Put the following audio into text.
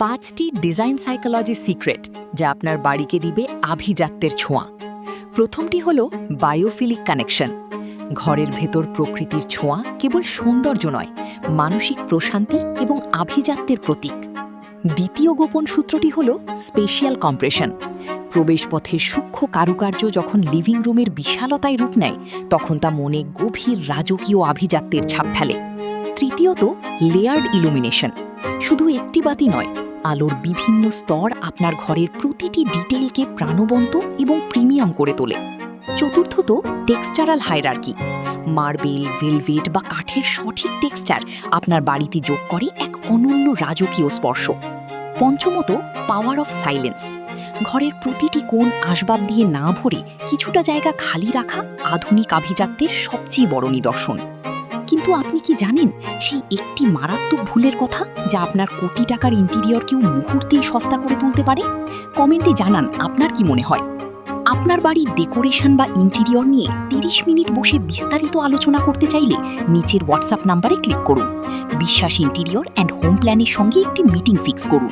5টি design psychology secret যা আপনার বাড়িকে দিবে আভিজাত্যের ছোঁয়া। প্রথমটি হল বায়োফিলিক কানেকশন। ঘরের ভেতর প্রকৃতির ছোঁয়া কেবল সৌন্দর্য নয়, মানসিক প্রশান্তি এবং আভিজাত্যের প্রতীক। দ্বিতীয় গোপন সূত্রটি হল স্পেশিয়াল কম্প্রেশন। প্রবেশপথের সূক্ষ্ম কারুকার্য যখন লিভিং রুমের বিশালতায় রূপ নেয়, তখন তা মনে গভীর রাজকীয় আভিজাত্যের ছাপ ফেলে। তৃতীয়ত লেয়ার্ড ইলুমিনেশন। শুধু একটি বাতি নয়, আলোর বিভিন্ন স্তর আপনার ঘরের প্রতিটি ডিটেইলকে প্রাণবন্ত এবং প্রিমিয়াম করে তোলে। চতুর্থত টেক্সচারাল হায়ারার্কি। মার্বেল, ভেলভেট বা কাঠের সঠিক টেক্সচার আপনার বাড়িতে যোগ করে এক অনন্য রাজকীয় স্পর্শ। পঞ্চমত পাওয়ার অফ সাইলেন্স। ঘরের প্রতিটি কোণ আসবাব দিয়ে না ভরে কিছুটা জায়গা খালি রাখা আধুনিক আভিজাত্যের সবচেয়ে বড় নিদর্শন। কিন্তু আপনি কি জানেন সেই একটি মারাত্মক ভুলের কথা, যা আপনার কোটি টাকার ইন্টেরিয়রকেও মুহূর্তেই সস্তা করে তুলতে পারে? কমেন্টে জানান আপনার কি মনে হয়। আপনার বাড়ির ডেকোরেশন বা ইন্টেরিয়র নিয়ে 30 মিনিট বসে বিস্তারিত আলোচনা করতে চাইলে নিচের হোয়াটসঅ্যাপ নাম্বারে ক্লিক করুন। বিশ্বাস ইন্টেরিয়র অ্যান্ড হোম প্ল্যানের সঙ্গে একটি মিটিং ফিক্স করুন।